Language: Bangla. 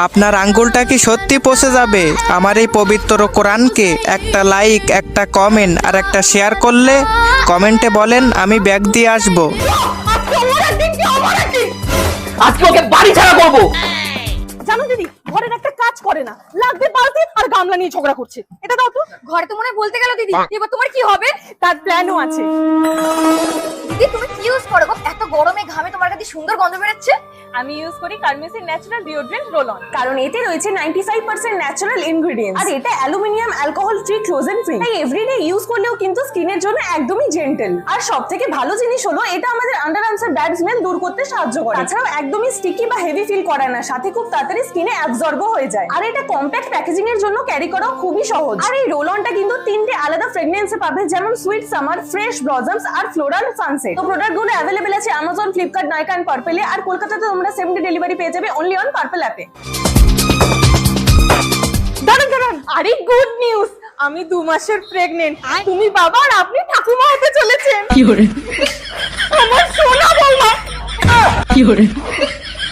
আপনার আঙ্গুলটা কি সত্যি পচে যাবে আমার এই পবিত্র কোরআনকে একটা লাইক, একটা কমেন্ট আর একটা শেয়ার করলে? কমেন্টে বলেন আমি ব্যাগ দিয়ে আসবো। আজকে ওকে বাড়ি ছাড়া করবো। জানো দিদি, ঘরের একটা কাজ করে না, লাগবে বালতি আর গামলা নিয়ে ঝগড়া করছে। এটা দাও তো। ঘরে তো মনে হয় বলতে গেল দিদি, এবার তোমার কি হবে? তার প্ল্যানও আছে। দিদি তুমি কি ইউজ করো গো? এত গরমে ঘামে তোমার কাছে সুন্দর গন্ধ বেরোচ্ছে। আমি ইউজ করি কার্মেসির ন্যাচারাল ডিওড্রেন্ট রোল অন, কারণ এতে রয়েছে 95% ন্যাচারাল ইনগ্রেডিয়েন্টস আর এটা অ্যালুমিনিয়াম অ্যালকোহল ফ্রি, ক্লোজেন ফ্রি, তাই এভরিডে ইউজ করলেও কিন্তু স্কিনের জন্য একদমই জেন্টল। আর সবথেকে ভালো জিনিস হলো এটা আমাদের আন্ডার আর্মসের ব্যাড স্মেল দূর করতে সাহায্য করে। তাছাড়াও একদমই স্টিকি বা হেভি ফিল করে না, সাথে খুব তাড়াতাড়ি স্কিনে অ্যাবজর্বও হয়ে যায়। আর এটা কম্প্যাক্ট প্যাকেজিং এর জন্য ক্যারি করাও খুবই সহজ। আর এই রোল অনটা কিন্তু তিনটে আলাদা ফ্রেগনেন্সে পাবে, যেমন সুইট সামার, ফ্রেশ ব্লজমস আর ফ্লোরাল সানসেট। তো প্রোডাক্টগুলো অ্যাভেলেবল আছে অ্যামাজন, ফ্লিপকার্ট, নাইকা এন্ড পার্পেলে। আর কলকাতাতে তোমরা 7 ডে ডেলিভারি পেয়ে যাবে অনলি অন পার্পল অ্যাপে। দাঁড়ান, আরে গুড নিউজ, আমি 2 মাসের প্রেগনেন্ট। তুমি বাবা আর আপনি ঠাকুমা হতে চলেছেন। আমার সোনা বৌমা।